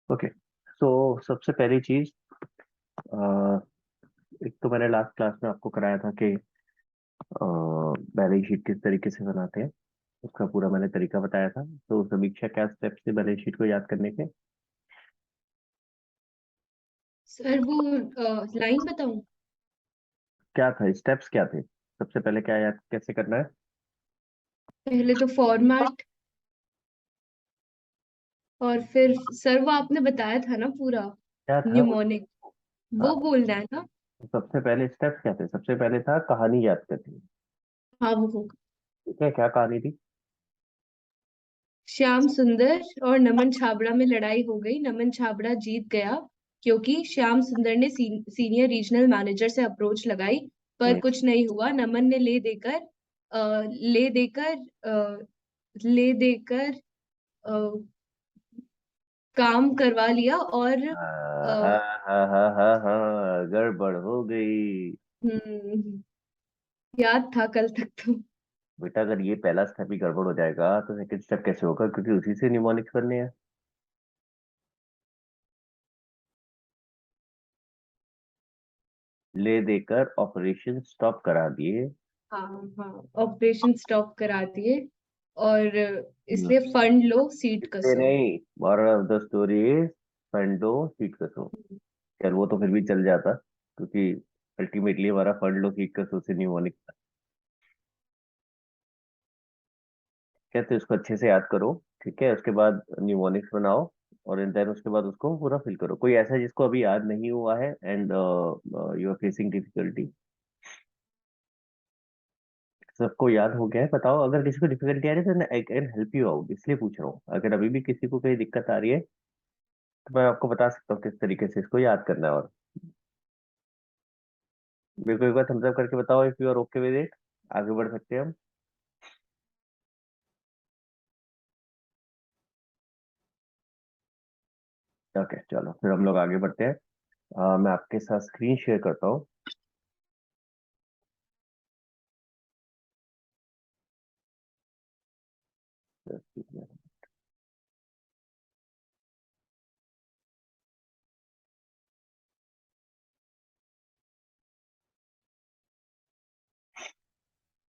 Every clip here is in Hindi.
ओके। सो सबसे पहली चीज, एक तो मैंने लास्ट क्लास में आपको कराया था कि बैलेंस शीट किस तरीके से बनाते हैं। उसका पूरा मैंने तरीका बताया था। तो समीक्षा, क्या स्टेप्स थे बैलेंस शीट को याद करने के? सर वो लाइन बताऊं? क्या था, स्टेप्स क्या थे? सबसे पहले क्या याद कैसे करना है? पहले तो फॉर्मेट, और फिर सर वो आपने बताया था ना पूरा क्या था वो? न्यूमोनिक, हाँ, वो बोलना है ना। सबसे पहले स्टेप्स क्या थे? सबसे पहले था कहानी याद करनी। हाँ वो होगा। ठीक है, क्या कहानी थी? श्याम सुंदर और नमन छाबड़ा में लड़ाई हो गई। नमन छाबड़ा जीत गया क्योंकि श्याम सुंदर ने सीनियर रीजनल मैनेजर से अप्रोच लगाई, पर हम्म, कुछ नहीं हुआ। नमन ने ले देकर ले देकर काम करवा लिया और हाँ हाँ हाँ हाँ हाँ हाँ, गड़बड़ हो गई। हम्म, याद था कल तक तो। बेटा, अगर ये पहला स्टेप ही गड़बड़ हो जाएगा तो सेकंड स्टेप कैसे होगा? क्योंकि उसी से निमोनिक्स बनने हैं। ले देकर ऑपरेशन स्टॉप करा दिए। हाँ हाँ, ऑपरेशन स्टॉप करा दिए और हम्म, इसलिए फंड लो सीट से कसो। नहीं, moral of the story is fund low seat कसो। यार वो तो फिर भी चल जाता, क्योंकि अल्टीमेटली हमारा फंड लो सीट कसो से निमोनिक्स। कहते इसको अच्छे से याद करो। ठीक है, उसके बाद निमोनिक्स बनाओ। और देन उसके बाद उसको पूरा फिल करो। कोई ऐसा जिसको अभी याद नहीं हुआ है and you are facing difficulty? सबको याद हो गया है? बताओ, अगर किसी को डिफिकल्टी आ रही है तो I can help you out, इसलिए पूछ रहा हूँ। अगर अभी भी किसी को कोई दिक्कत आ रही है तो मैं आपको बता सकता हूँ किस तरीके से इसको याद करना है। और मेरे को एक बार थम्स अप करके बताओ if you are okay with it. आगे बढ़ सकते हैं हम। ओके, चलो फिर हम लोग आगे बढ़ते हैं। मैं आपके साथ स्क्रीन शेयर करता हूँ।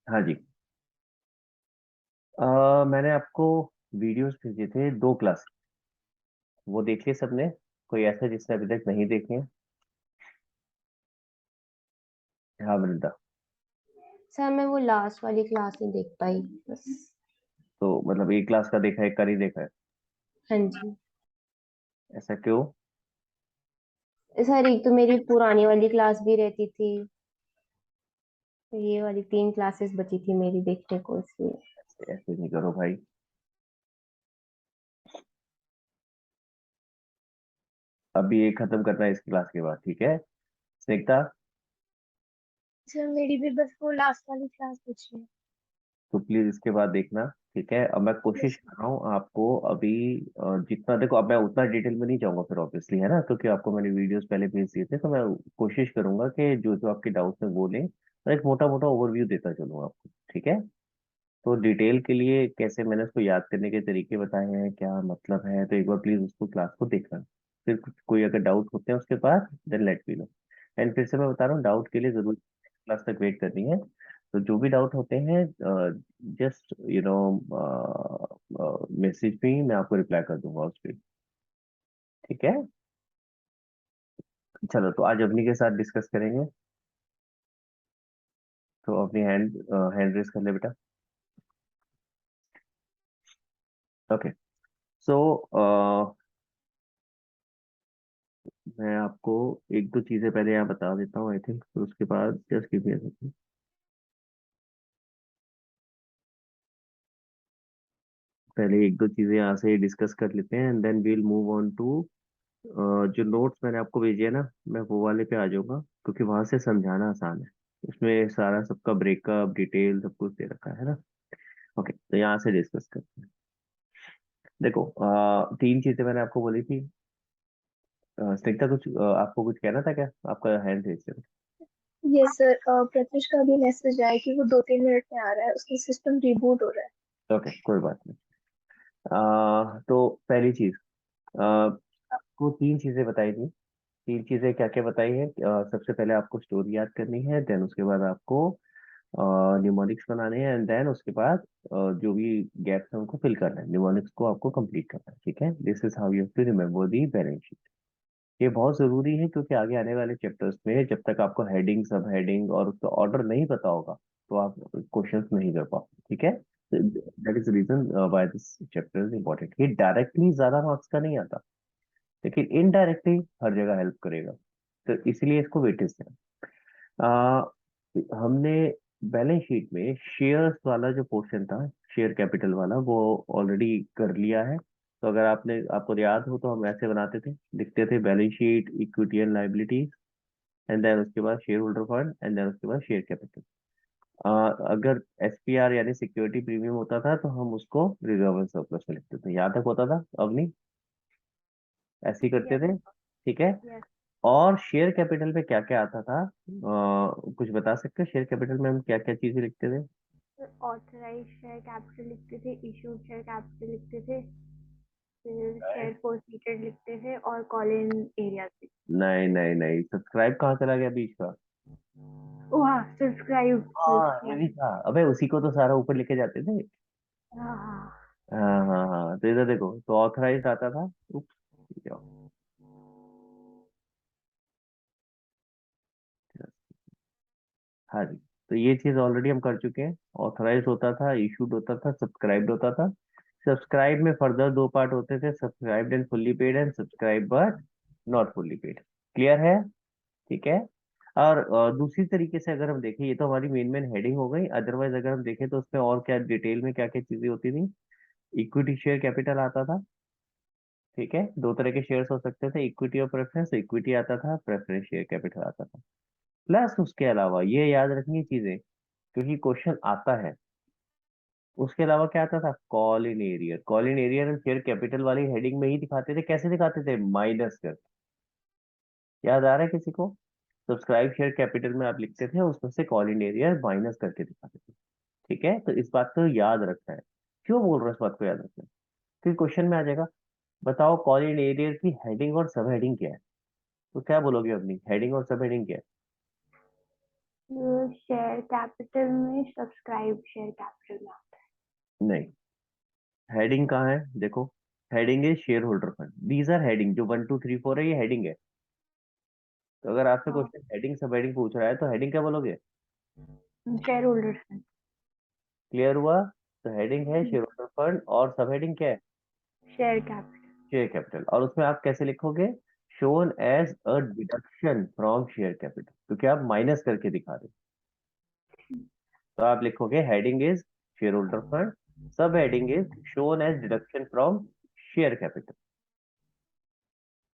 हाँ जी। मैंने आपको वीडियोस भेजे थे 2 क्लास। वो देख लिए सबने? कोई ऐसा जिसने अभी तक नहीं देखे हैं? हाँ वृंदा। सर मैं वो लास्ट वाली क्लास नहीं देख पाई बस। तो मतलब एक क्लास का देखा है, एक का नहीं देखा है? हाँ जी। ऐसा क्यों? सर एक तो मेरी पुरानी वाली क्लास भी रहती थी, तो ये वाली 3 क्लासेस बची थी मेरी देखने को, इसलिए। ऐसे नहीं करो भाई। अभी ये खत्म करना है इस क्लास के बाद, ठीक है? स्निग्धा, सर मेरी भी बस वो लास्ट वाली क्लास बची है। तो प्लीज इसके बाद देखना। ठीक है, अब मैं कोशिश यस। कर रहा हूँ आपको अभी जितना देखो, अब मैं उतना डिटेल में नहीं जाऊंगा फिर ऑब्वियसली, है ना, क्योंकि आपको मैंने वीडियोस पहले भेज दिए थे। तो मैं कोशिश करूंगा कि जो जो आपके डाउट्स हैं वो लें, और एक मोटा मोटा ओवरव्यू देता चलूंगा आपको। ठीक है? तो डिटेल के लिए कैसे मैंने उसको याद करने के तरीके बताए हैं, क्या मतलब है, तो एक बार प्लीज उसको क्लास को देखना। फिर कोई अगर डाउट होते हैं उसके बाद, then let me know. And फिर से मैं बता रहा हूँ, डाउट के लिए जरूर क्लास तक वेट करनी है। तो जो भी डाउट होते हैं, जस्ट मैसेज में ही मैं आपको रिप्लाई कर दूंगा उस पर। ठीक है? चलो, तो आज अवनी के साथ डिस्कस करेंगे। तो अपनी हैंड हैंड रेस कर ले बेटा। ओके। सो मैं आपको एक दो चीजें पहले यहाँ बता देता हूँ, आई थिंक, फिर उसके बाद just give me a second. पहले एक दो चीजें यहाँ से डिस्कस कर लेते हैं and then we'll move on to जो नोट्स मैंने आपको भेजे है ना, मैं वो वाले पे आ जाऊंगा, क्योंकि वहां से समझाना आसान है। उसमें सारा सबका ब्रेकअप डिटेल सब कुछ दे रखा है ना। ओके, तो यहाँ से डिस्कस करते हैं। देखो, 3 चीजें मैंने आपको बोली थी। स्निग्धा, कुछ आपको कुछ कहना था क्या? आपका हैंड रेज है। यस सर, प्रत्युष का भी मैसेज आया कि वो 2-3 मिनट में आ रहा है, उसका सिस्टम रिबूट हो रहा है। ओके, कोई बात नहीं। तो पहली चीज, आपको तीन चीजें बताई थी। तीन चीजें क्या क्या बताई है? सबसे पहले आपको स्टोरी याद करनी है, देन उसके बाद आपको न्यूमोनिक्स बनाने हैं, एंड देन उसके बाद जो भी गैप्स हैं उनको फिल करना है, न्यूमोनिक्स को आपको कंप्लीट करना है। ठीक है, this is how you have to remember the balance sheet. ये बहुत जरूरी है क्योंकि आगे आने वाले चैप्टर्स में जब तक आपको हेडिंग, सब हेडिंग और उसका ऑर्डर नहीं पता होगा तो आप क्वेश्चंस नहीं कर पाओगे। ठीक है, that is reason why this chapter is important. ये डायरेक्टली ज्यादा मार्क्स का नहीं आता, लेकिन इनडायरेक्टली हर जगह हेल्प करेगा, तो इसलिए इसको वेटेज दें। आ, हमने बैलेंस शीट में शेयर्स वाला जो पोर्शन था, शेयर कैपिटल वाला, वो ऑलरेडी कर लिया है। तो अगर आपको याद हो तो हम ऐसे बनाते थे, लिखते थे balance sheet, equity and liabilities, and then उसके बाद share holder fund, and then उसके बाद शेयर कैपिटल। अगर एसपीआर यानी सिक्योरिटी प्रीमियम होता था तो हम उसको रिजर्व एंड सरप्लस में लिखते थे। यहाँ तक होता था अवनी? ऐसे ही करते यस। थे। ठीक है। यस। और शेयर कैपिटल पे क्या क्या आता था? कुछ बता सकते हो शेयर कैपिटल में हम क्या क्या चीजें लिखते थे? ऑथराइज शेयर कैपिटल लिखते थे, इशूड शेयर कैपिटल लिखते थे, फिर शेयर फोर्फिटेड लिखते थे और कॉल इन एरिया थे। नहीं नहीं नहीं, सब्सक्राइब कहाँ चला गया बीच का? वाह, सब्सक्राइब हाँ ये भी था, अबे उसी को तो सारा ऊपर लेके जाते थे। हाँ। हाँ हाँ हाँ, तो इधर देखो, तो ऑथराइज आता था। उप्स, जाओ। हाँ जी, तो ये चीज ऑलरेडी हम कर चुके हैं। ऑथराइज होता था, इशूड होता था, सब्सक्राइब्ड होता था। सब्सक्राइब में फर्दर दो पार्ट होते थे, subscribed and fully paid, and subscribe but not fully paid. Clear है? ठीक है। और दूसरी तरीके से अगर हम देखें, ये तो हमारी मेन मेन हेडिंग हो गई, अदरवाइज अगर हम देखें तो उसमें और क्या डिटेल में क्या क्या चीजें होती थी। इक्विटी शेयर कैपिटल आता था। ठीक है, दो तरह के शेयर्स हो सकते थे, इक्विटी और प्रेफरेंस। इक्विटी आता था, प्रेफरेंस शेयर कैपिटल आता था। प्लस उसके अलावा ये याद रखनी चीजें, क्योंकि क्वेश्चन आता है। उसके अलावा क्या आता था? Call in arrear. Call in arrear हम शेयर कैपिटल वाली हेडिंग में ही दिखाते थे। कैसे दिखाते थे? माइनस कर। याद आ रहा है किसी को? सब्सक्राइब शेयर कैपिटल में आप लिखते थे, उसमें से कॉल इन एरियर माइनस करके दिखाते थे। ठीक है, तो इस बात को याद रखना है। क्यों बोल रहा हूँ इस बात को याद रखना है? क्योंकि क्वेश्चन में आ जाएगा, बताओ कॉल इन एरियर की हेडिंग और सब हेडिंग क्या है। तो क्या बोलोगे अपनी हेडिंग और सब हेडिंग क्या है? शेयर कैपिटल में सब्सक्राइब शेयर कैपिटल में आता नहीं, हेडिंग कहाँ है? देखो, हेडिंग है share holder fund. These are heading, जो 1 2 3 4 है ये हेडिंग है। तो अगर आपसे है। क्वेश्चन हेडिंग सब हेडिंग पूछ रहा है तो हेडिंग क्या बोलोगे? शेयर होल्डर्स में क्लियर हुआ? तो हेडिंग है शेयर होल्डर फंड, और सब हेडिंग क्या है? Share capital. Share capital. और उसमें आप कैसे लिखोगे? Shown as a deduction from share capital, क्योंकि आप माइनस करके दिखा रहे हो। तो आप लिखोगे heading is share holder fund, sub heading is shown as deduction from share capital.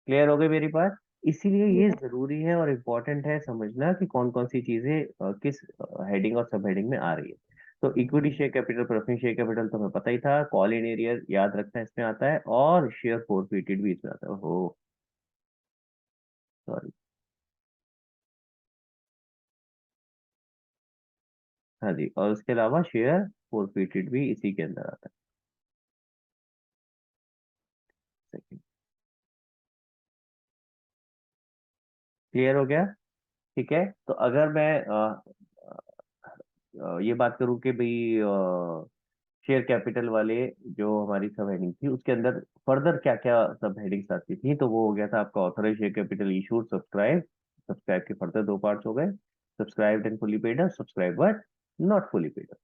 Clear हो गई मेरी बात? इसीलिए ये यस। जरूरी है और इम्पोर्टेंट है समझना कि कौन कौन सी चीजें किस हेडिंग और सब हेडिंग में आ रही है। तो equity share capital, preference share capital तो हमें पता ही था। कॉल इन एरियर याद रखना इसमें आता है, और शेयर फोरफिटेड भी इसमें आता है। हो, सॉरी। हाँ जी, और उसके अलावा शेयर फोरफिटेड भी इसी के अंदर आता है। क्लियर हो गया? ठीक है, तो अगर मैं ये बात करूं कि भाई शेयर कैपिटल वाले जो हमारी सब हेडिंग थी उसके अंदर फर्दर क्या क्या सब हेडिंग्स आती थी, तो वो हो गया था आपका authorise share capital, issued, subscribe. Subscribe के फर्दर दो पार्ट्स हो गए, subscribed and fully paid, subscribe but not fully paid.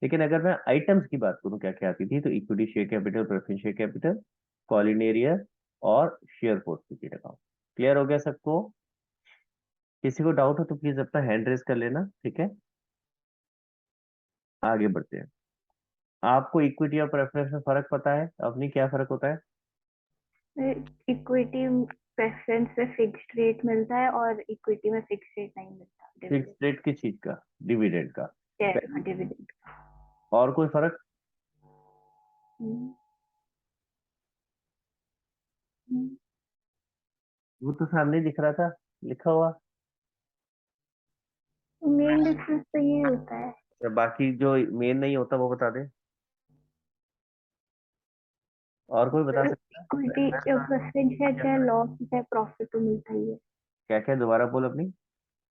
लेकिन अगर मैं आइटम्स की बात करूं क्या क्या आती थी, तो equity share capital, preference share capital, call in arrear, और शेयर फोर्फिटेड अकाउंट। क्लियर हो गया सबको? किसी को डाउट हो तो प्लीज अपना हैंड रेज कर लेना। ठीक है, आगे बढ़ते हैं। आपको इक्विटी और प्रेफरेंस में फर्क पता है? अपनी क्या फर्क होता है? इक्विटी प्रेफरेंस पे फिक्स्ड रेट मिलता है और इक्विटी में फिक्स्ड रेट नहीं मिलता, फिक्स डिविडेंड। रेट किस चीज का? डिविडेंड का। शेयर का पहली चीज। डिविडेंड। और कोई फर्क? वो तो सामने दिख रहा था, लिखा हुआ। मेन डिफरेंस तो ये होता है। या बाकी जो मेन नहीं होता वो बता दे। और कोई बता सकता है? इक्विटी प्रेफरेंस शेयर चाहे लॉस हो चाहे प्रॉफिट तो मिलता ही है। क्या क्या दोबारा बोल अपनी।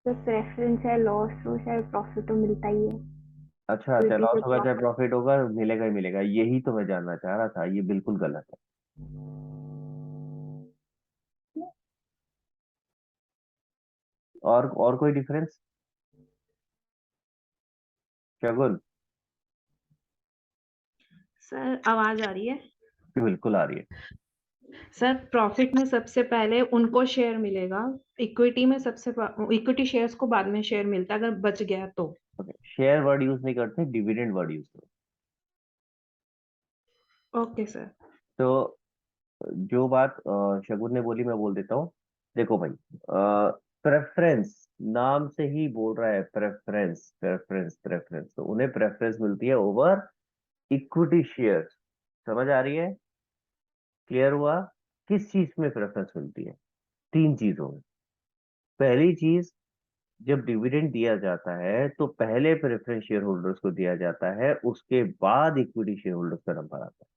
तो प्रेफरेंस चाहे लॉस हो चाहे प्रॉफिट तो मिलता ही है। अच्छा, चाहे इक्विटी लॉस से होगा चाहे प्रॉफिट। प्रॉफिट होगा, मिलेगा ही मिलेगा, यही तो मैं जानना चाह रहा था, ये बिल्कुल गलत है। और कोई डिफरेंस? शगुन? सर आवाज आ रही है? बिल्कुल आ रही है। सर प्रॉफिट में सबसे पहले उनको शेयर मिलेगा, इक्विटी में इक्विटी शेयर्स को बाद में शेयर मिलता है अगर बच गया तो। ओके, शेयर वर्ड यूज नहीं करते, डिविडेंड वर्ड यूज करो। Okay sir. तो जो बात शगुन ने बोली मैं बोल देता हूँ। देखो भाई, प्रेफरेंस नाम से ही बोल रहा है, प्रेफरेंस प्रेफरेंस प्रेफरेंस, तो उन्हें प्रेफरेंस मिलती है ओवर इक्विटी शेयर। समझ आ रही है? क्लियर हुआ? किस चीज में प्रेफरेंस मिलती है? तीन चीजों में। पहली चीज, जब डिविडेंड दिया जाता है तो पहले प्रेफरेंस शेयर होल्डर्स को दिया जाता है, उसके बाद इक्विटी शेयर होल्डर्स का नंबर आता है।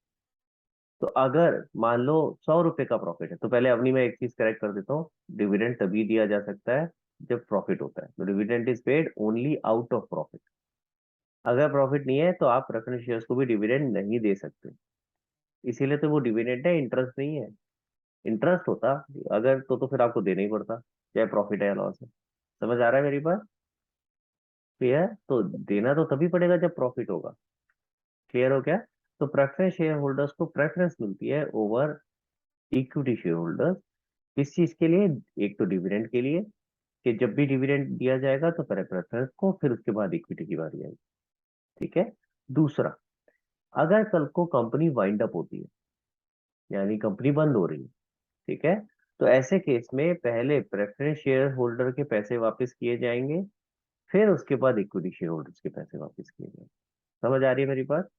तो अगर मान लो 100 रुपए का प्रॉफिट है, तो पहले अपनी मैं एक चीज करेक्ट कर देता हूँ, डिविडेंड तभी दिया जा सकता है जब प्रॉफिट होता है। तो dividend is paid only out of profit. अगर प्रॉफिट नहीं है तो आप प्रेफरेंस शेयर्स को भी डिविडेंड नहीं दे सकते। इसीलिए तो वो डिविडेंड है, इंटरेस्ट नहीं है। इंटरेस्ट होता अगर तो फिर आपको देना ही पड़ता, चाहे प्रॉफिट है या लॉस है। समझ आ रहा है मेरी बात? क्लियर? तो देना तो तभी पड़ेगा जब प्रॉफिट होगा। क्लियर हो क्या? तो प्रेफरेंस शेयर होल्डर्स को प्रेफरेंस मिलती है ओवर इक्विटी शेयर होल्डर्स। किस चीज के लिए? एक तो डिविडेंड के लिए, कि जब भी डिविडेंड दिया जाएगा तो पहले प्रेफरेंस को, फिर उसके बाद इक्विटी की बारी आएगी। ठीक है। दूसरा, अगर कल को कंपनी वाइंड अप होती है, यानी कंपनी बंद हो रही है, ठीक है, तो ऐसे केस में पहले प्रेफरेंस शेयर होल्डर के पैसे वापस किए जाएंगे, फिर उसके बाद इक्विटी शेयर होल्डर्स के पैसे वापस किए जाएंगे। समझ आ रही है मेरी बात?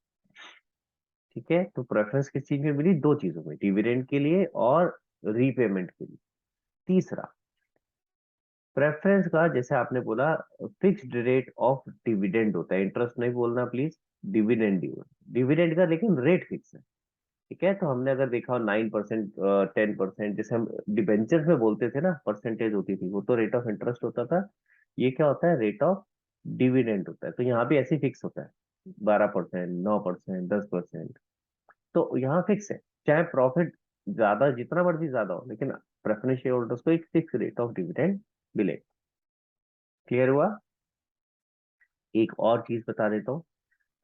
ठीक है। तो प्रेफरेंस किस चीज में मिली? दो चीजों में, डिविडेंड के लिए और रीपेमेंट के लिए। तीसरा, प्रेफरेंस का जैसे आपने बोला फिक्स्ड रेट ऑफ डिविडेंड होता है, इंटरेस्ट नहीं बोलना प्लीज, डिविडेंड डिविडेंड का लेकिन रेट फिक्स है। ठीक है। तो हमने अगर देखा हो 9%, 10%, जैसे हम डिबेंचर्स में बोलते थे ना, परसेंटेज होती थी, वो तो रेट ऑफ इंटरेस्ट होता था। ये क्या होता है? रेट ऑफ डिविडेंड होता है। तो यहाँ भी ऐसे फिक्स होता है, 12%, 9%, 10%। तो यहाँ फिक्स है, चाहे प्रॉफिट ज्यादा जितना मर्जी ज्यादा हो, लेकिन प्रेफरेंस शेयर होल्डर्स को एक फिक्स रेट ऑफ डिविडेंड मिले। क्लियर हुआ? एक और चीज बता देता हूँ,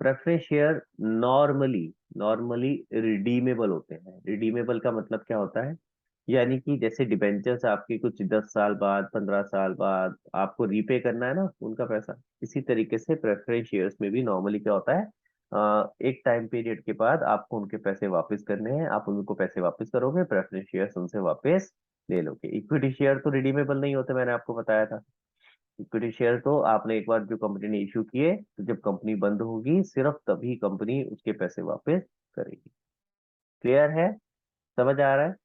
preference share normally normally redeemable होते हैं। रिडीमेबल का मतलब क्या होता है? यानी कि जैसे डिबेंचर्स आपकी कुछ 10 साल बाद, 15 साल बाद आपको रीपे करना है ना उनका पैसा, इसी तरीके से प्रेफरेंस शेयर्स में भी नॉर्मली क्या होता है, एक टाइम पीरियड के बाद आपको उनके पैसे वापस करने हैं, आप उनको पैसे वापस करोगे, प्रेफरेंस शेयर्स उनसे वापस ले लोगे। इक्विटी शेयर तो रिडीमेबल नहीं होते, मैंने आपको बताया था। इक्विटी शेयर तो आपने एक बार जो कंपनी ने इशू किए, तो जब कंपनी बंद होगी सिर्फ तभी कंपनी उसके पैसे वापस करेगी। क्लियर है? समझ आ रहा है?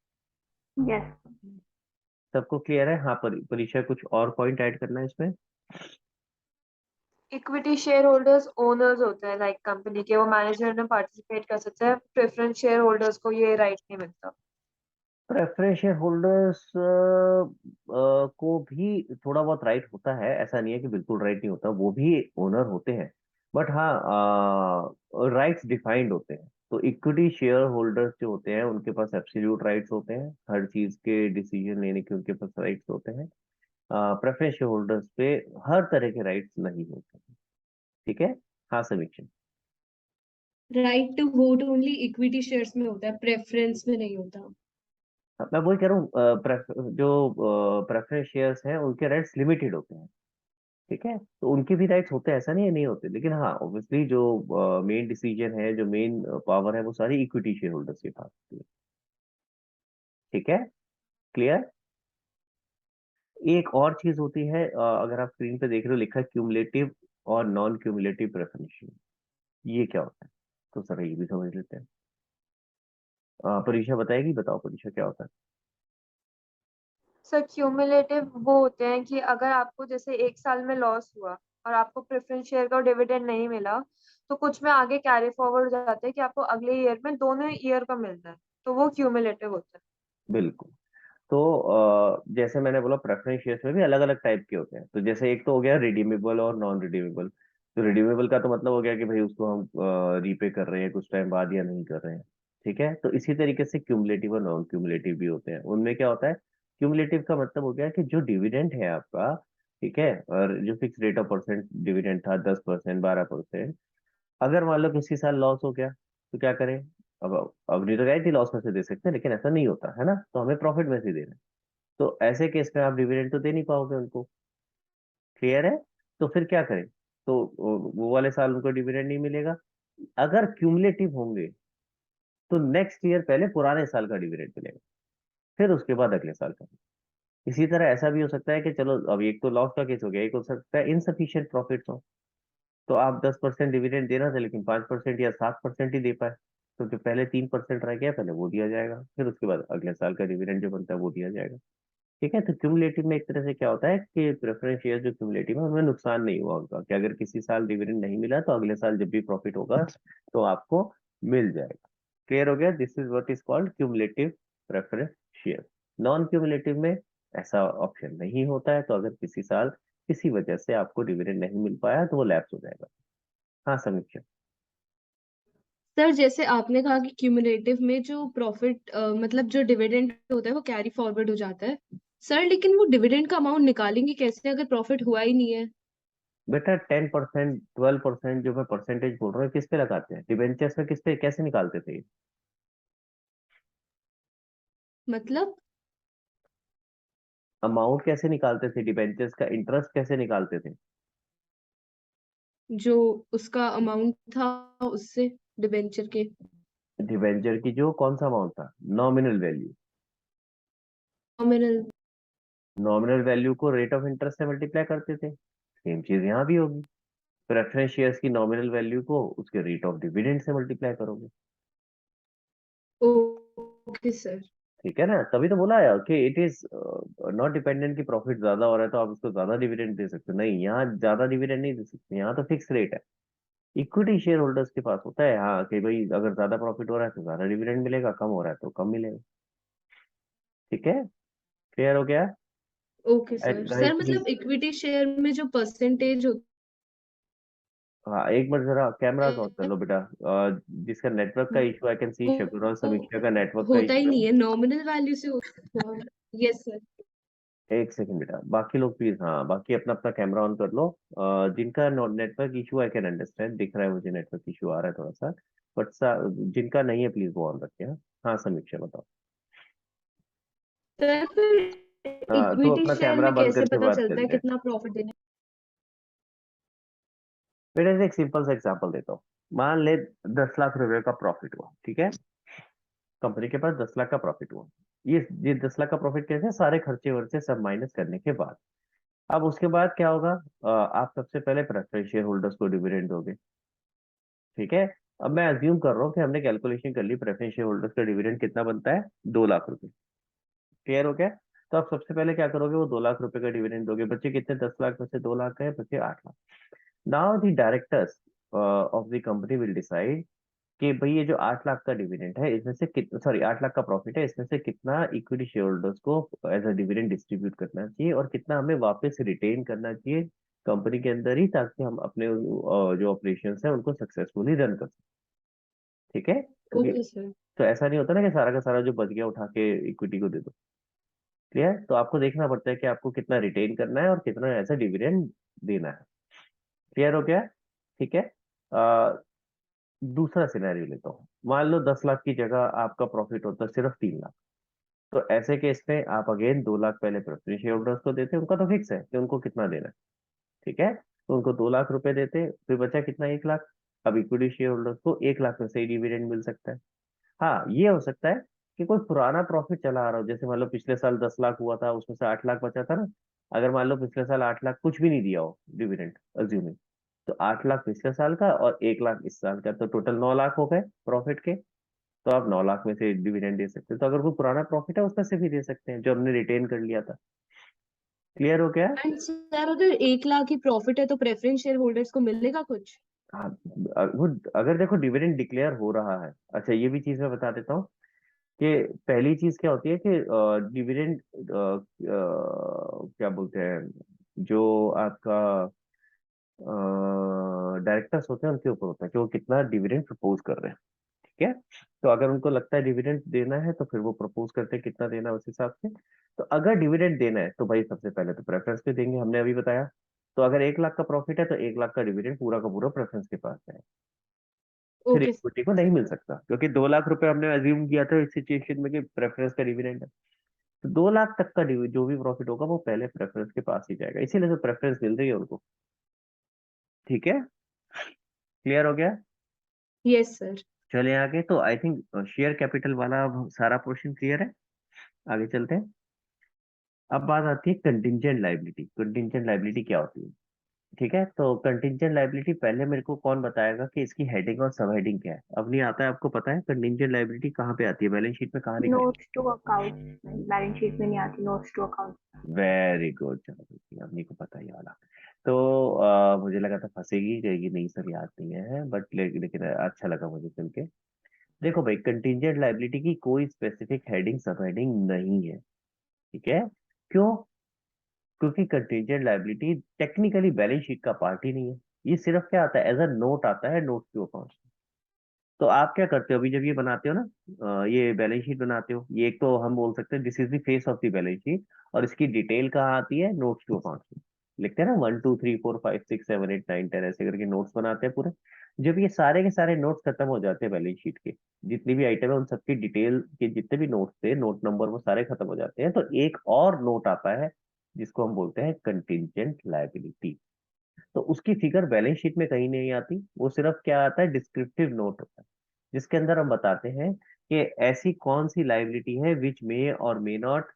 यस। सबको क्लियर है? हाँ, परीक्षा कुछ और पॉइंट ऐड करना है इसमें? इक्विटी शेयर होल्डर्स ओनर्स होते हैं लाइक कंपनी के, वो मैनेजर में पार्टिसिपेट कर सकते हैं। प्रेफरेंस शेयर होल्डर्स को ये राइट नहीं मिलता। प्रेफरेंस शेयर होल्डर्स को भी थोड़ा बहुत राइट होता है, ऐसा नहीं है कि बिल्कुल राइट नहीं होता, वो भी ओनर होते हैं। बट हाँ, राइट्स डिफाइंड होते हैं। तो इक्विटी शेयर होल्डर्स जो होते हैं उनके पास एब्सोल्यूट राइट्स होते हैं, हर चीज के डिसीजन लेने के उनके पास राइट्स होते हैं। प्रेफरेंस शेयर होल्डर्स पे हर तरह के राइट्स नहीं होते। ठीक है। हाँ Samiksha? Right to vote only equity shares में होता है, प्रेफरेंस में नहीं होता। मैं वही कह रहा हूँ, जो प्रेफरेंस शेयर्स हैं उनके राइट्स लिमिटेड होते हैं। ठीक है। तो उनके भी राइट्स होते हैं, ऐसा नहीं है नहीं होते, लेकिन हाँ ऑब्वियसली जो मेन डिसीजन है, जो मेन पावर है, वो सारी इक्विटी शेयर होल्डर्स के पास होती है। ठीक है। क्लियर? एक और चीज होती है, अगर आप स्क्रीन पे देख रहे हो, लिखा है क्यूमुलेटिव और नॉन क्यूमुलेटिव प्रेफरेंस शेयर। ये क्या होता है? तो सर ये भी समझ लेते हैं। परीक्षा बताएगी? बताओ परीक्षा, क्या होता है? सर क्यूमुलेटिव वो होते हैं कि अगर आपको जैसे एक साल में लॉस हुआ और आपको प्रेफरेंस शेयर का डिविडेंड नहीं मिला, तो कुछ में आगे कैरी फॉरवर्ड हो जाता है कि आपको अगले ईयर में दोनों ईयर का मिलता है, तो वो क्यूमुलेटिव होता है। बिल्कुल। तो जैसे मैंने बोला प्रेफरेंस शेयर्स में भी अलग अलग टाइप के होते हैं। तो जैसे एक तो हो गया रिडीमेबल और नॉन रिडीमेबल। तो रिडीमेबल का तो मतलब हो गया कि भाई उसको हम रीपे कर रहे हैं कुछ टाइम बाद या नहीं कर रहे हैं। ठीक है, तो इसी तरीके से क्यूमुलेटिव और नॉन क्यूमुलेटिव भी होते हैं। उनमें क्या होता है, क्यूमुलेटिव का मतलब हो गया कि जो डिविडेंड है आपका, ठीक है, और जो fix rate of percent dividend था 10%, 12%, अगर मान लो किसी साल लॉस हो गया तो क्या करें। अब नहीं तो गई थी लॉस में से दे सकते हैं, लेकिन ऐसा नहीं होता है ना, तो हमें प्रॉफिट में से देना है। तो ऐसे केस में आप डिविडेंड तो दे नहीं पाओगे उनको। क्लियर है। तो फिर क्या करें, तो वो वाले साल उनको डिविडेंड नहीं मिलेगा। अगर क्यूमुलेटिव होंगे तो नेक्स्ट ईयर पहले पुराने साल का डिविडेंड मिलेगा, फिर उसके बाद अगले साल का। इसी तरह ऐसा भी हो सकता है कि चलो अब एक तो लॉस का केस हो गया, एक हो सकता है इनसफिशियंट प्रॉफिट हो। तो आप 10% डिविडेंड देना था लेकिन 5% या 7% ही दे पाए, तो जो पहले 3% रह गया पहले वो दिया जाएगा, फिर उसके बाद अगले साल का डिविडेंड जो बनता है वो दिया जाएगा। ठीक है, तो क्यूमुलेटिव में एक तरह से क्या होता है कि प्रेफरेंस शेयर जो क्यूमुलेटिव है उनमें नुकसान नहीं हुआ उनका, कि अगर किसी साल डिविडेंड नहीं मिला तो अगले साल जब भी प्रॉफिट होगा तो आपको मिल जाएगा। क्लियर हो गया। This is what is called cumulative preference share. Non cumulative में ऐसा ऑप्शन नहीं होता है, तो अगर किसी साल किसी वजह से आपको डिविडेंड नहीं मिल पाया तो वो लैप्स हो जाएगा। हाँ समीक्षा। सर जैसे आपने कहा कि क्यूमुलेटिव में जो प्रॉफिट मतलब जो डिविडेंड होता है वो कैरी फॉरवर्ड हो जाता है। सर लेकिन वो डिविडेंड का अमाउंट निकालेंगे कैसे अगर प्रॉफिट हुआ ही नहीं है? बेटा 10%, 12% जो मैं परसेंटेज बोल रहा हूँ किस पे लगाते हैं, डिबेंचर्स में किस पे कैसे निकालते थे? मतलब अमाउंट कैसे निकालते थे, डिबेंचर्स का इंटरेस्ट कैसे निकालते थे? जो उसका अमाउंट था उससे डिबेंचर के डिबेंचर की जो कौन सा अमाउंट था, nominal value. Nominal. Nominal value को रेट ऑफ इंटरेस्ट से मल्टीप्लाई करते थे। सेम चीज यहाँ भी होगी। प्रेफरेंस शेयर्स की नॉमिनल वैल्यू को उसके रेट ऑफ डिविडेंड से मल्टीप्लाई करोगे। Okay sir. ठीक है ना, तभी तो बोला है कि इट इज नॉट डिपेंडेंट कि प्रॉफिट ज्यादा हो रहा है तो आप उसको ज्यादा डिविडेंड दे सकते हो। नहीं, यहाँ ज्यादा डिविडेंड नहीं दे सकते, यहाँ तो फिक्स रेट है। इक्विटी शेयर होल्डर्स के पास होता है हाँ कि भाई अगर ज्यादा प्रॉफिट हो रहा है तो ज्यादा डिविडेंड मिलेगा, कम हो रहा है तो कम मिलेगा। ठीक है, क्लियर हो गया। Okay sir. And sir guys please, मतलब इक्विटी शेयर में जो परसेंटेज हाँ एक बार जरा कैमरा ऑन कर होता लो बेटा। जिसका नेटवर्क का है इशू, आई कैन सी शकुन और वो समीक्षा का नेटवर्क का होता ही इशू नहीं है। है, नॉमिनल वैल्यू से होता है। Yes sir. एक सेकंड बेटा, बाकी लोग प्लीज, हाँ बाकी अपना अपना कैमरा ऑन कर लो। जिनका network issue I can understand, दिख रहा है मुझे नेटवर्क इशू आ रहा है थोड़ा सा, बट जिनका नहीं है प्लीज वो ऑन रखें। हाँ हाँ, समीक्षा बताओ। सर फिर हाँ तो इक्विटी अपना शेयर कैमरा में बंद कैसे करके पता बात चलता है करते हैं। कितना प्रॉफिट देना बेटा एक सिंपल सा एग्जांपल देता हूँ। मान ले 10 लाख रुपए का प्रॉफिट हुआ, ठीक है, कंपनी के पास 10 लाख का प्रॉफिट हुआ। ये 10 लाख का प्रॉफिट कैसे, सारे खर्चे वर्चे सब माइनस करने के बाद। अब उसके बाद क्या होगा, आप सबसे पहले प्रेफरेंस शेयर होल्डर्स को डिविडेंड दोगे। ठीक है, अब मैं अज्यूम कर रहा हूँ कि हमने कैलकुलेशन कर ली प्रेफरेंस शेयर होल्डर्स का डिविडेंड कितना बनता है, 2 लाख रुपए। क्लियर हो गया। तो आप सबसे पहले क्या करोगे, वो 2 लाख रुपए का डिविडेंड दोगे। बच्चे कितने, 10 लाख में से 2 लाख गए, बच्चे 8 lakh. Now the directors of the company will decide कि भाई ये जो 8 लाख का डिविडेंड है इसमें से कितना, सॉरी 8 लाख का प्रॉफिट है, इसमें से कितना इक्विटी शेयर होल्डर्स को एज अ डिविडेंड डिस्ट्रीब्यूट करना चाहिए और कितना हमें वापस रिटेन करना चाहिए कंपनी के अंदर ही, ताकि हम अपने जो ऑपरेशन है उनको सक्सेसफुली रन कर सकें। ठीक है, क्योंकि ओके सर। तो ऐसा नहीं होता ना कि सारा का सारा जो बच गया उठा के इक्विटी को दे दो। क्लियर, तो आपको देखना पड़ता है कि आपको कितना रिटेन करना है और कितना ऐसा डिविडेंड देना है। क्लियर हो गया। ठीक है, दूसरा सिनेरियो लेता हूँ। मान लो 10 लाख की जगह आपका प्रॉफिट होता है सिर्फ 3 लाख। तो ऐसे केस में आप अगेन 2 लाख पहले प्रेफरेंस शेयर होल्डर्स को देते हैं, उनका तो फिक्स है कि उनको कितना देना है। ठीक है, तो उनको 2 लाख रुपए देते, फिर बचा कितना, 1 लाख। अब इक्विटी शेयर होल्डर्स को 1 लाख में से ही डिविडेंड मिल सकता है। हाँ ये हो सकता है कि कोई पुराना प्रॉफिट चला आ रहा हो, जैसे मान लो पिछले साल 10 लाख हुआ था उसमें से 8 लाख बचा था ना। अगर मान लो पिछले साल 8 लाख कुछ भी नहीं दिया हो डिविडेंड, अज्यूमिंग, तो 8 लाख पिछले साल का और 1 लाख इस साल का, तो टोटल 9 लाख हो गए प्रॉफिट के। तो आप 9 लाख में से डिविडेंड दे सकते हैं। तो अगर कोई पुराना प्रॉफिट है उसमें से भी दे सकते हैं जो हमने रिटेन कर लिया था। क्लियर हो गया। एंड सर अगर 1 लाख ही प्रॉफिट है तो प्रेफरेंस शेयर होल्डर्स को मिलेगा कुछ? हाँ, वो अगर देखो डिविडेंड डिक्लेयर हो रहा है, अच्छा ये भी चीज मैं बता देता हूँ कि पहली चीज क्या होती है कि डिविडेंड क्या बोलते हैं, जो आपका डायरेक्टर्स होते हैं उनके ऊपर होता है कि वो कितना डिविडेंड प्रपोज कर रहे हैं। ठीक है, तो अगर उनको लगता है डिविडेंड देना है तो फिर वो प्रपोज करते हैं कितना देना है उस हिसाब से। तो अगर डिविडेंड देना है तो भाई सबसे पहले तो प्रेफरेंस पे देंगे, हमने अभी बताया। तो अगर 1 लाख का प्रॉफिट है तो 1 लाख का डिविडेंड पूरा का पूरा प्रेफरेंस के पास है, फिर ओके। इक्विटी को नहीं मिल सकता, क्योंकि 2 लाख रुपए हमने अज्यूम किया था इस सिचुएशन में कि प्रेफरेंस का डिविडेंड है। तो 2 लाख तक का जो भी प्रॉफिट होगा वो पहले प्रेफरेंस के पास ही जाएगा, इसीलिए तो प्रेफरेंस मिल रही है उनको। ठीक है, क्लियर हो गया। Yes sir. चले आगे, तो आई थिंक शेयर कैपिटल वाला अब सारा पोर्शन क्लियर है, आगे चलते हैं। अब बात आती है कंटिंजेंट लाइबिलिटी। कंटिंजेंट लाइबिलिटी क्या होती है? ठीक है, तो कंटिंजेंट लाइबिलिटी पहले मेरे को कौन बताएगा कि इसकी हेडिंग और सब हेडिंग क्या है? अब नहीं आता है आपको पता है कंटिंजेंट लाइबिलिटी कहाँ पे आती है, बैलेंस शीट में कहाँ लिखा है? Notes to account, balance sheet में नहीं आती, notes to account. Very good, चलो देखिए अपनी को पता ही वाला। तो मुझे लगा था फंसेगी कि ये नहीं सर याद नहीं है, बट लेकिन अच्छा लगा मुझे सुन के। देखो भाई, कंटिंजेंट लाइबिलिटी की कोई स्पेसिफिक हेडिंग सब हेडिंग नहीं है। ठीक है, क्यों? क्योंकि contingent liability technically balance sheet का पार्ट ही नहीं है। ये सिर्फ क्या आता है, एज अ नोट आता है, नोट टू अकाउंट। तो आप क्या करते हो अभी जब ये बनाते हो ना, ये बैलेंस शीट बनाते हो, ये एक तो हम बोल सकते हैं this is the face of the balance sheet, और इसकी डिटेल कहाँ आती है, नोट्स टू अकाउंट में। लिखते हैं ना 1 2 3 4 5 6 7 8 9 10 ऐसे करके नोट्स बनाते हैं पूरे। जब ये सारे के सारे नोट्स खत्म हो जाते हैं बैलेंस शीट के, जितनी भी आइटम है उन सबकी डिटेल के जितने भी नोट्स थे, नोट नंबर, वो सारे खत्म हो जाते हैं, तो एक और नोट आता है जिसको हम बोलते हैं कंटिंजेंट लायबिलिटी। तो उसकी फिगर बैलेंस शीट में कहीं नहीं आती, वो सिर्फ क्या आता है, डिस्क्रिप्टिव नोट होता है, जिसके अंदर हम बताते हैं कि ऐसी कौन सी लाइबिलिटी है विच मे और may not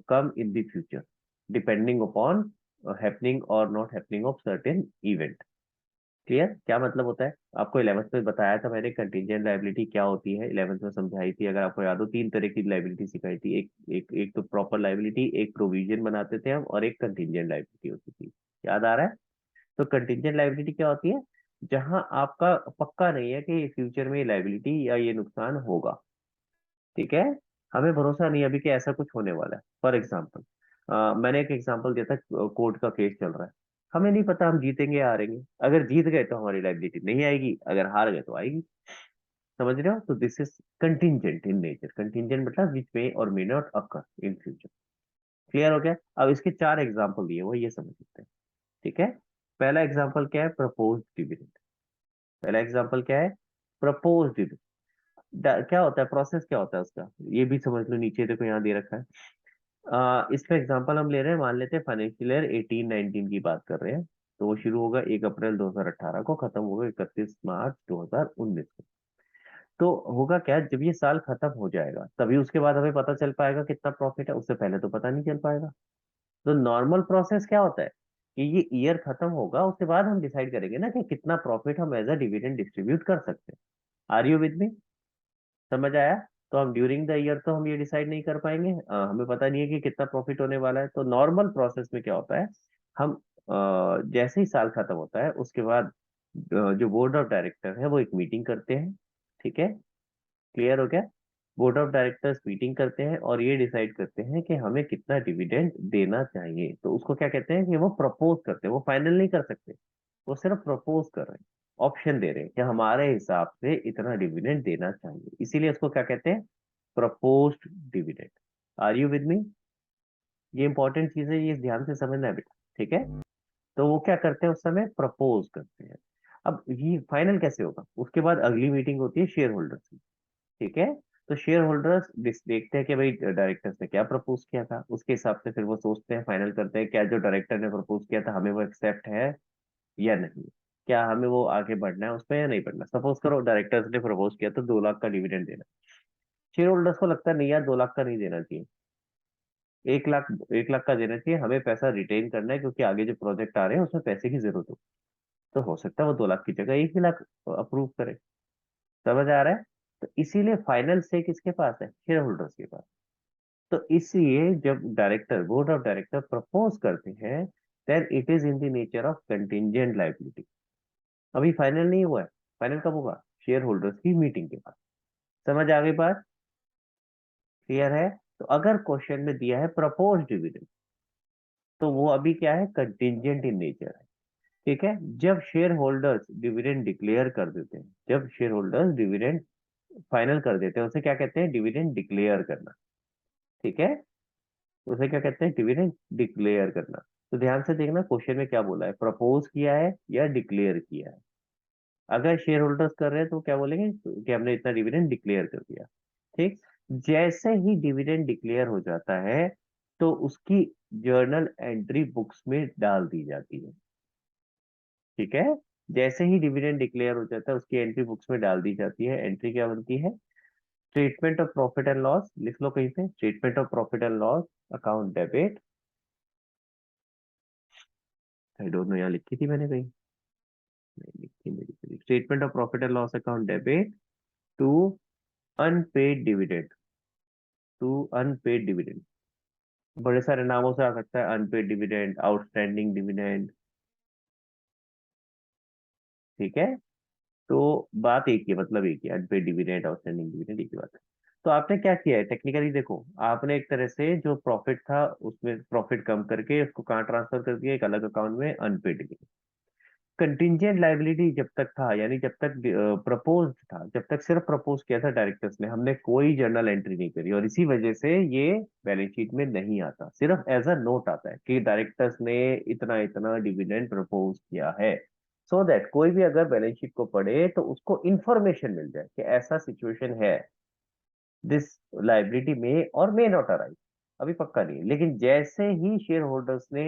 come in the future depending upon happening or not happening of certain event। Clear? क्या मतलब होता है? आपको 11th में बताया था मैंने कंटीजेंट लायबिलिटी क्या होती है, 11th में समझाई थी, अगर आपको याद हो 3 तरह की लायबिलिटी सिखाई थी। एक तो प्रॉपर लायबिलिटी, एक प्रोविजन बनाते थे हम, और एक कंटीजेंट लायबिलिटी होती थी। याद आ रहा है? तो कंटीजेंट लायबिलिटी क्या होती है? जहां आपका पक्का नहीं है कि फ्यूचर में ये लायबिलिटी या ये नुकसान होगा। ठीक है, हमें भरोसा नहीं है अभी कि ऐसा कुछ होने वाला है। फॉर एग्जाम्पल, मैंने एक एग्जांपल दिया था, कोर्ट का केस चल रहा है, हमें नहीं पता हम जीतेंगे या हारेंगे। अगर जीत गए तो हमारी लायबिलिटी नहीं आएगी, अगर हार गए तो आएगी। समझ रहे हो? तो this is contingent in nature. Contingent मतलब विच मे और may not occur in future. Clear हो गया? अब इसके 4 एग्जाम्पल दिए, वो ये समझ सकते हैं। ठीक है, पहला एग्जाम्पल क्या है, प्रपोज डिविडेंड। पहला एग्जाम्पल क्या है, प्रपोज डिविडेंड। क्या होता है, प्रोसेस क्या होता है उसका, ये भी समझ लो, नीचे देखो यहाँ दे रखा है। इसका एग्जांपल हम ले रहे हैं, मान लेते हैं फाइनेंशियल ईयर 18-19 की बात कर रहे हैं। तो वो शुरू होगा 1 अप्रैल 2018 को, खत्म होगा 31 मार्च 2019 को। तो होगा क्या, जब ये साल खत्म हो जाएगा तभी उसके बाद हमें पता चल पाएगा कितना प्रॉफिट है, उससे पहले तो पता नहीं चल पाएगा। तो नॉर्मल प्रोसेस क्या होता है कि ये ईयर खत्म होगा उसके बाद हम डिसाइड करेंगे ना कि कितना प्रॉफिट हम एज अ डिविडेंड डिस्ट्रीब्यूट कर सकते हैं। Are you with me? समझ आया? तो हम ड्यूरिंग द ईयर तो हम ये डिसाइड नहीं कर पाएंगे, हमें पता नहीं है कि कितना प्रॉफिट होने वाला है। तो नॉर्मल प्रोसेस में क्या होता है, हम जैसे ही साल खत्म होता है उसके बाद जो बोर्ड ऑफ डायरेक्टर है वो एक मीटिंग करते हैं। ठीक है, क्लियर हो गया? बोर्ड ऑफ डायरेक्टर्स मीटिंग करते हैं और ये डिसाइड करते हैं कि हमें कितना डिविडेंड देना चाहिए। तो उसको क्या कहते हैं कि वो प्रपोज करते हैं, वो फाइनल नहीं कर सकते, वो सिर्फ प्रपोज कर रहे हैं, ऑप्शन दे रहे हैं कि हमारे हिसाब से इतना डिविडेंड देना चाहिए, इसीलिए उसको क्या कहते हैं, proposed dividend. Are you with me? ये इंपॉर्टेंट चीज है, ये ध्यान से समझना है बेटा। ठीक है, तो वो क्या करते हैं, उस समय प्रपोज करते हैं। अब ये फाइनल कैसे होगा, उसके बाद अगली मीटिंग होती है शेयर होल्डर्स की। ठीक है, तो शेयर होल्डर्स देखते हैं कि भाई डायरेक्टर्स ने क्या प्रपोज किया था, उसके हिसाब से फिर वो सोचते हैं, फाइनल करते हैं क्या जो डायरेक्टर ने प्रपोज किया था हमें वो एक्सेप्ट है या नहीं, क्या हमें वो आगे बढ़ना है उसमें या नहीं बढ़ना। सपोज करो डायरेक्टर्स ने प्रपोज किया तो 2 लाख का डिविडेंड देना, शेयर होल्डर्स को लगता है नहीं यार 2 लाख का नहीं देना चाहिए, 1 लाख, 1 लाख का देना चाहिए, हमें पैसा रिटेन करना है क्योंकि आगे जो प्रोजेक्ट आ रहे हैं उसमें पैसे की जरूरत हो। तो हो सकता है वो 2 लाख की जगह 1 ही लाख अप्रूव करे। समझ आ रहा है? तो इसीलिए फाइनल से किसके पास है, शेयर होल्डर्स के पास। तो इसलिए जब director, board of director propose करते हैं then it is in the nature of contingent liability. अभी फाइनल नहीं हुआ है, फाइनल कब होगा? शेयर होल्डर्स की मीटिंग के बाद। समझ आ गई बात? क्लियर है? तो अगर क्वेश्चन में दिया है प्रपोज डिविडेंड, तो वो अभी क्या है? कंटिंजेंट इन नेचर है। ठीक है, जब शेयर होल्डर्स डिविडेंड डिक्लेयर कर देते हैं, जब शेयर होल्डर्स डिविडेंड फाइनल कर देते हैं, उसे क्या कहते हैं? डिविडेंड डिक्लेयर करना। ठीक है, उसे क्या कहते हैं? डिविडेंड डिक्लेयर करना। तो ध्यान से देखना क्वेश्चन में क्या बोला है, प्रपोज किया है या डिक्लेयर किया है। अगर शेयर होल्डर्स कर रहे हैं तो क्या बोलेंगे कि हमने इतना डिविडेंड डिक्लेयर कर दिया। ठीक, जैसे ही डिविडेंड डिक्लेयर हो जाता है तो उसकी जर्नल एंट्री बुक्स में डाल दी जाती है। ठीक है, जैसे ही डिविडेंड डिक्लेयर हो जाता है उसकी एंट्री बुक्स में डाल दी जाती है। एंट्री क्या बनती है? Statement of profit and loss, लिख लो कहीं पे, statement of profit and loss account debit. I don't know, यहाँ लिखी थी मैंने कहीं? नहीं लिखी, मेरी statement of profit and loss account debit to unpaid dividend, to unpaid dividend. बड़े सारे नामों से आ सकता है, अनपेड डिविडेंड, आउटस्टैंडिंग डिविडेंड। ठीक है, तो बात एक ही है, मतलब एक ही, अनपेड डिविडेंड, आउटस्टैंडिंग डिविडेंड, एक ही बात है। तो आपने क्या किया है टेक्निकली, देखो आपने एक तरह से जो प्रॉफिट था उसमें प्रॉफिट कम करके उसको कहाँ ट्रांसफर कर दिया? एक अलग अकाउंट में, अनपेड डिविडेंड। कंटिंजेंट लायबिलिटी जब तक था, यानी जब तक प्रपोज था, जब तक सिर्फ प्रपोज किया था डायरेक्टर्स ने, हमने कोई जर्नल एंट्री नहीं करी, और इसी वजह से ये बैलेंस शीट में नहीं आता, सिर्फ एज अ नोट आता है कि डायरेक्टर्स ने इतना इतना डिविडेंड प्रपोज किया है, सो दैट कोई भी अगर बैलेंस शीट को पढ़े तो उसको इंफॉर्मेशन मिल जाए कि ऐसा सिचुएशन है, दिस लाइबिलिटी में और मे नॉट अराइज। अभी पक्का नहीं है, लेकिन जैसे ही शेयर होल्डर्स ने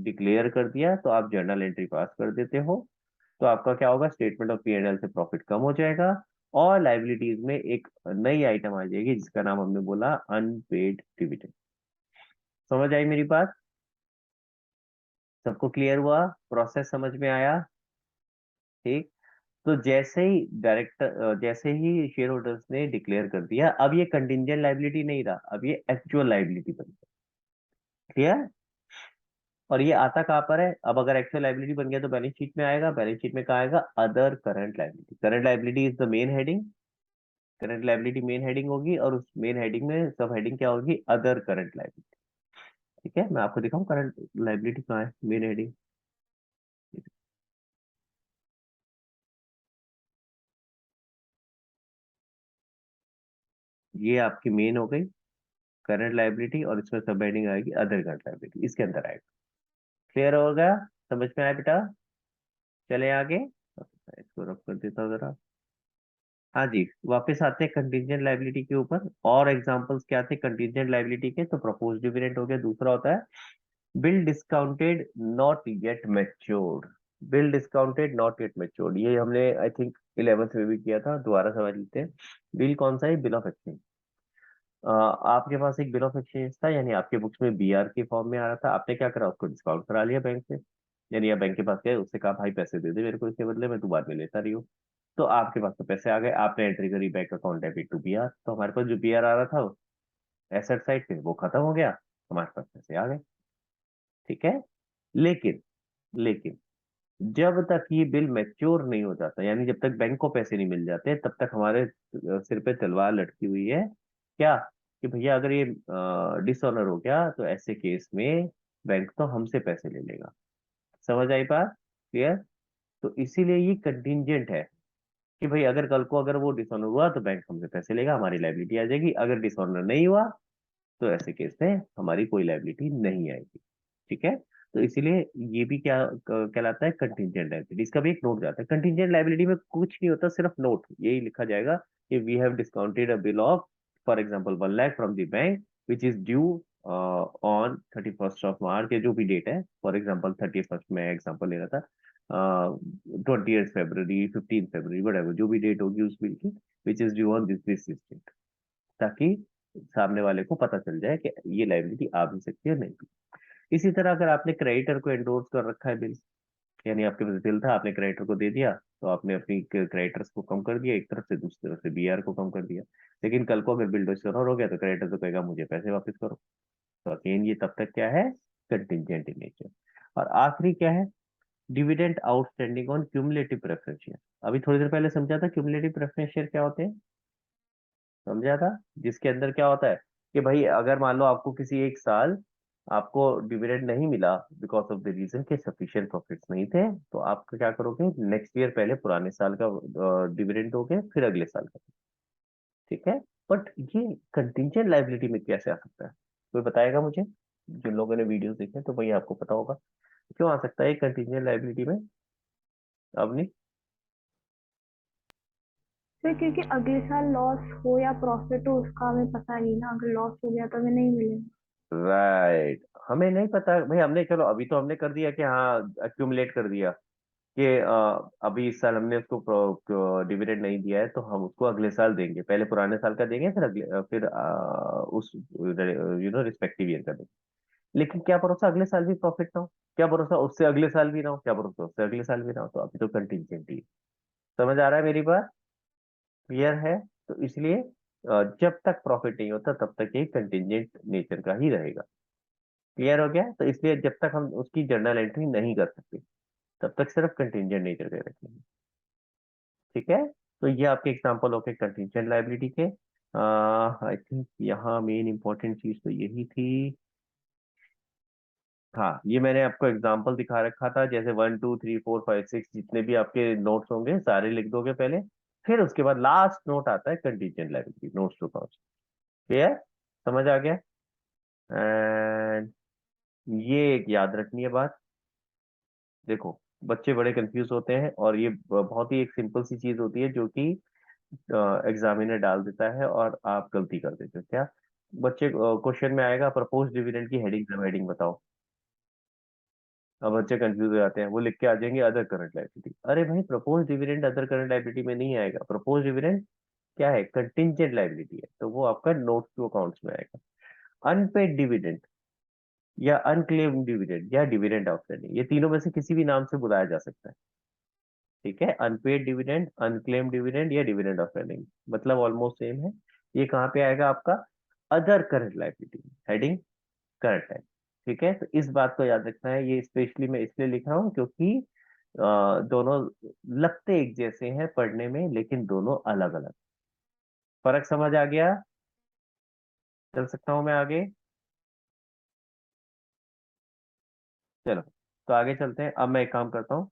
डिक्लेयर कर दिया तो आप जर्नल एंट्री पास कर देते हो, तो आपका क्या होगा? स्टेटमेंट ऑफ P&L से प्रॉफिट कम हो जाएगा और लाइबिलिटीज में एक नई आइटम आ जाएगी जिसका नाम हमने बोला अनपेड डिविडेंड। समझ आई मेरी बात? सबको क्लियर हुआ? प्रोसेस समझ में आया? ठीक, तो जैसे ही डायरेक्टर, जैसे ही शेयर होल्डर्स ने डिक्लेयर कर दिया, अब ये कंटिंजेंट लाइबिलिटी नहीं रहा, अब ये एक्चुअल लाइबिलिटी बन गया। क्लियर? और ये आता कहाँ पर है? अब अगर एक्चुअल लाइबिलिटी बन गया तो बैलेंस शीट में आएगा, बैलेंस शीट में कहाँ आएगा? Other current liability. Current liability is the main heading, current liability main heading होगी, और उस मेन हेडिंग में सब हेडिंग क्या होगी? Other current liability. ठीक है, मैं आपको दिखाऊं करंट लाइबिलिटी कहाँ है, मेन हेडिंग। ये आपकी मेन हो गई करंट लाइबिलिटी, और इसमें सब हेडिंग आएगी अदर करंट लाइबिलिटी, इसके अंदर आएगा। क्लियर हो गया? समझ में आया बेटा? चले आगे, इसको रख कर देता हूं जरा। हाँ जी, वापस आते हैं कंटीजेंट लाइबिलिटी के ऊपर। और एग्जांपल्स क्या थे कंटीजेंट लाइबिलिटी के? तो प्रपोज डिविडेंड हो गया, दूसरा होता है bill discounted not yet matured. Bill discounted not yet matured, ये हमने आई थिंक 11th में भी किया था, दोबारा समझ लेते हैं। बिल कौन सा है? Bill of exchange. आपके पास एक बिल ऑफ एक्सचेंज था, यानी आपके बुक्स में BR के फॉर्म में आ रहा था, आपने क्या करा? उसको डिस्काउंट करा लिया बैंक से, यानी आप बैंक के पास गए, उससे कहा भाई पैसे दे दे मेरे को इसके बदले में, तू बाद में लेता रही हो। तो आपके पास तो पैसे आ गए, आपने एंट्री करी bank account debit to BR, तो हमारे पास जो BR आ रहा था एसेट साइड पे वो खत्म हो गया, हमारे पास पैसे आ गए। ठीक है, लेकिन लेकिन जब तक ये बिल मैच्योर नहीं हो जाता, यानी जब तक बैंक को पैसे नहीं मिल जाते, तब तक हमारे सिर पे तलवार लटकी हुई है। क्या? कि भैया अगर ये डिसऑनर हो गया तो ऐसे केस में बैंक तो हमसे पैसे ले लेगा। समझ आई बात? क्लियर? तो इसीलिए ये कंटिंजेंट है कि भाई अगर कल को अगर वो डिसऑनर हुआ तो बैंक हमसे पैसे लेगा, हमारी लाइबिलिटी आ जाएगी। अगर डिसऑनर नहीं हुआ तो ऐसे केस में हमारी कोई लाइबिलिटी नहीं आएगी। ठीक है, तो इसीलिए ये भी क्या कहलाता है? Contingent liability. इसका भी एक नोट जाता है। कंटिंजेंट लाइबिलिटी में कुछ नहीं होता, सिर्फ नोट यही लिखा जाएगा कि we have discounted a bill of for example 1 lakh from the bank which is due on 31 March, या जो भी डेट है, फॉर एग्जांपल 31 में एग्जांपल ले रहा था, 20 फरवरी, 15 फरवरी, वट जो भी डेट होगी उस बिल की, which is due on this this date, ताकि सामने वाले को पता चल जाए कि ये लाइबिलिटी आ भी सकती है, नहीं भी। इसी तरह अगर आपने क्रेडिटर को एंडोर्स कर रखा है बिल, यानी आपके पास बिल था, आपने क्रेडिटर को दे दिया, तो आपने अपनी क्रेडिटर्स को कम कर दिया एक तरफ से, दूसरी तरफ से BR को कम कर दिया। लेकिन कल को अगर बिल डिसऑनर हो गया तो क्रेडिटर तो कहेगा मुझे पैसे वापस करो। तो अगेन ये तब तक क्या है? Contingent in nature. और आखिरी क्या है, dividend outstanding on cumulative preference share. अभी थोड़ी देर पहले समझा था क्यूमुलेटिव प्रेफरेंस शेयर क्या होते हैं, समझा था, जिसके अंदर क्या होता है कि भाई अगर मान लो आपको किसी एक साल आपको डिविडेंड नहीं मिला बिकॉज ऑफ द रीजन के सफिशिएंट प्रॉफिट्स नहीं थे, तो आप क्या करोगे, नेक्स्ट ईयर पहले पुराने साल का डिविडेंड दोगे, फिर अगले साल का। ठीक है, बट ये कंटिंजेंट लायबिलिटी में कैसे आ सकता है, कोई बताएगा मुझे, जिन लोगों ने वीडियो देखे तो वही आपको पता होगा क्यों आ सकता है कंटिंजेंट लायबिलिटी में। अब नहीं, सर क्योंकि अगले साल लॉस हो या प्रॉफिट हो उसका हमें पता नहीं ना, अगर लॉस हो गया तो हमें नहीं मिलेगा। राइट, हमें नहीं पता भाई, हमने चलो अभी तो हमने कर दिया कि हाँ एक्यूमुलेट कर दिया कि अभी इस साल हमने उसको डिविडेंड नहीं दिया है तो हम उसको अगले साल देंगे, पहले पुराने साल का देंगे, फिर अगले फिर उस रिस्पेक्टिव ईयर का देंगे। लेकिन क्या भरोसा अगले साल भी प्रॉफिट ना हो, क्या भरोसा उससे अगले साल भी ना हो, क्या भरोसा उससे अगले साल भी ना हो, तो अभी तो कंटिजेंट ही है। समझ आ रहा है मेरी बात, क्लियर है? तो इसलिए जब तक प्रॉफिट नहीं होता तब तक ये कंटिजेंट नेचर का ही रहेगा। क्लियर हो गया? तो इसलिए जब तक हम उसकी जर्नल एंट्री नहीं कर सकते तब तक सिर्फ कंटिजेंट नेचर के रखेंगे। ठीक है, तो ये आपके एग्जांपल हो गए कंटिजेंट लायबिलिटी के। आई थिंक यहाँ मेन इंपॉर्टेंट चीज तो यही थी। हाँ, ये मैंने आपको एग्जांपल दिखा रखा था, जैसे 1 2 3 4 5 6 जितने भी आपके नोट्स होंगे सारे लिख दोगे पहले, फिर उसके बाद लास्ट नोट आता है contingent liability, notes to accounts. Clear, समझ आ गया? एंड ये एक याद रखनी है बात, देखो बच्चे बड़े कंफ्यूज होते हैं और ये बहुत ही एक सिंपल सी चीज होती है जो कि एग्जामिनर डाल देता है और आप गलती कर देते हो। क्या बच्चे क्वेश्चन में आएगा प्रपोज डिविडेंड की हेडिंग, सब हेडिंग बताओ, अब बच्चे कंफ्यूज हो जाते हैं, वो लिख के आ जाएंगे अदर करंट लायबिलिटी। अरे भाई propose dividend other current liability में नहीं आएगा, प्रपोज डिविडेंड क्या है, कंटिंजेंट लायबिलिटी है, तो वो आपका नोट टू अकाउंट्स में आएगा। अनपेड डिविडेंड या अनक्लेम्ड डिविडेंड या डिविडेंड आउटस्टैंडिंग, ये तीनों में से किसी भी नाम से बुलाया जा सकता है। ठीक है, अनपेड डिविडेंड, अनक्लेम्ड डिविडेंड या डिविडेंड आउटस्टैंडिंग, मतलब ऑलमोस्ट सेम है। ये कहाँ पे आएगा आपका, other current liability, heading current है। ठीक है, तो इस बात को याद रखना है, ये स्पेशली मैं इसलिए लिख रहा हूँ क्योंकि दोनों लगते एक जैसे हैं पढ़ने में लेकिन दोनों अलग अलग। फर्क समझ आ गया? चल सकता हूँ मैं आगे? चलो, तो आगे चलते हैं। अब मैं एक काम करता हूँ,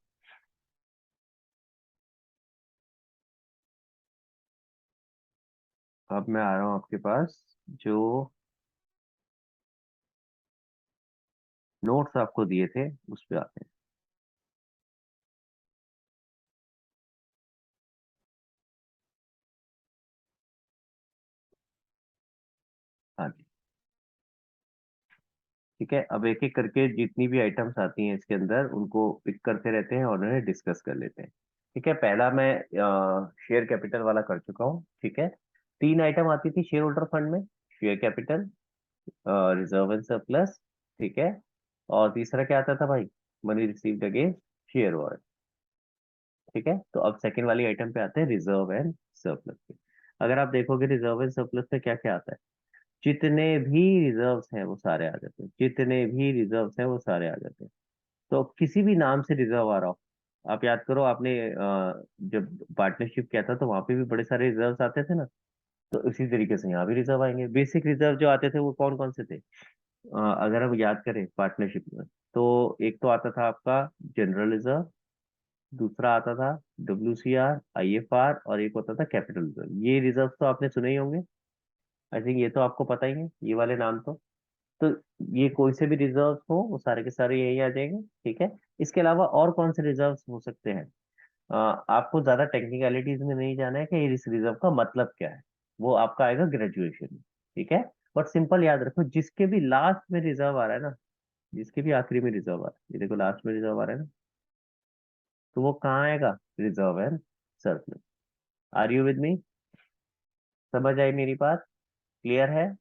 अब मैं आ रहा हूँ आपके पास, जो नोट्स आपको दिए थे उस पे आते हैं। हाँ जी, ठीक है, अब एक एक करके जितनी भी आइटम्स आती हैं इसके अंदर उनको पिक करते रहते हैं और उन्हें डिस्कस कर लेते हैं। ठीक है, पहला मैं शेयर कैपिटल वाला कर चुका हूँ। ठीक है, 3 आइटम आती थी शेयर होल्डर फंड में, share capital, reserve and surplus. ठीक है, और तीसरा क्या आता था भाई, money received against share warrant. ठीक है, तो अब सेकंड वाली आइटम पे आते हैं रिजर्व एंड सरप्लस पे। अगर आप देखोगे रिजर्व एंड सरप्लस में क्या क्या आता है, जितने भी रिजर्व्स हैं वो सारे आ जाते हैं, जितने भी रिजर्व्स हैं वो सारे आ जाते हैं। तो किसी भी नाम से रिजर्व आ रहा हो, आप याद करो आपने जब पार्टनरशिप किया था तो वहां पे भी बड़े सारे रिजर्व्स आते थे ना, तो इसी तरीके से यहाँ भी रिजर्व आएंगे। बेसिक रिजर्व जो आते थे वो कौन कौन से थे, अगर हम याद करें पार्टनरशिप में, तो एक तो आता था आपका जनरल रिजर्व, दूसरा आता था WCR, IFR, और एक होता था कैपिटल रिजर्व। ये रिजर्व तो आपने सुने ही होंगे, आई थिंक ये तो आपको पता ही है ये वाले नाम तो ये कोई से भी रिजर्व हो वो सारे के सारे यही आ जाएंगे। ठीक है, इसके अलावा और कौन से रिजर्व हो सकते हैं, आपको ज्यादा टेक्निकलिटीज में नहीं जाना है कि इस रिजर्व का मतलब क्या है, वो आपका आएगा ग्रेजुएशन में। ठीक है, बट सिंपल याद रखो, जिसके भी लास्ट में रिजर्व आ रहा है ना, जिसके भी आखिरी में रिजर्व आ रहा है, ये देखो लास्ट में रिजर्व आ रहा है ना, तो वो कहाँ आएगा, reserve and surplus. Are you with me? समझ आई मेरी बात, क्लियर है?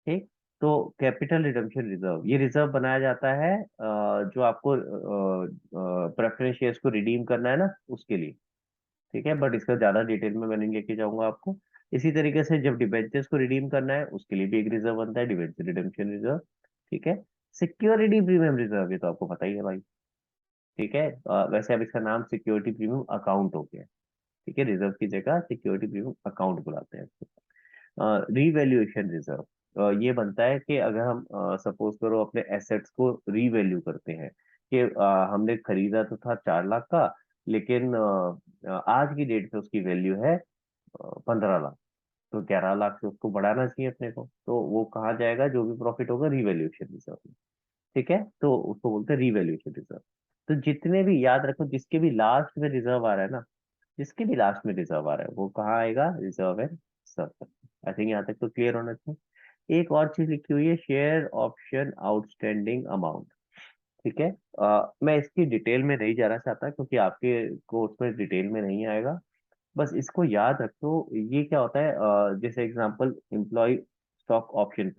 ठीक, तो कैपिटल रिडम्पशन रिजर्व, ये रिजर्व बनाया जाता है जो आपको प्रेफरेंस शेयर्स को रिडीम करना है ना उसके लिए। ठीक है, बट इसका ज्यादा डिटेल में मैं नहीं लेके जाऊंगा आपको। इसी तरीके से जब डिबेंचर्स को रिडीम करना है उसके लिए भी एक रिजर्व बनता है, डिबेंचर रिडम्पशन रिजर्व। ठीक है, सिक्योरिटी प्रीमियम रिजर्व, ये तो आपको पता ही है भाई। ठीक है, वैसे अब इसका नाम सिक्योरिटी प्रीमियम अकाउंट हो गया। ठीक है, रिजर्व की जगह सिक्योरिटी प्रीमियम अकाउंट बुलाते हैं इसको। रीवैल्यूएशन रिजर्व ये बनता है कि अगर हम सपोज करो अपने एसेट्स को रीवैल्यू करते हैं कि हमने खरीदा तो था 4 लाख का, लेकिन आज की डेट पे उसकी वैल्यू है 15 लाख, तो 11 लाख से उसको बढ़ाना चाहिए अपने को, तो वो कहा जाएगा जो भी प्रॉफिट होगा रीवैल्यूएशन रिजर्व में। ठीक है, तो उसको बोलते हैं रीवैल्यूएशन रिजर्व। तो जितने भी, याद रखो, जिसके भी लास्ट में रिजर्व आ रहा है ना, जिसके भी लास्ट में रिजर्व आ रहा है वो कहाँ आएगा, reserve and surplus. I think यहाँ तक तो क्लियर होना चाहिए। एक और चीज लिखी हुई है, शेयर ऑप्शन आउटस्टैंडिंग अमाउंट। ठीक है, मैं इसकी डिटेल में नहीं जाना चाहता क्योंकि आपके को उसमें डिटेल में नहीं आएगा। बस इसको याद रखो, ये क्या होता है, जैसे एग्जांपल एम्प्लॉय स्टॉक ऑप्शन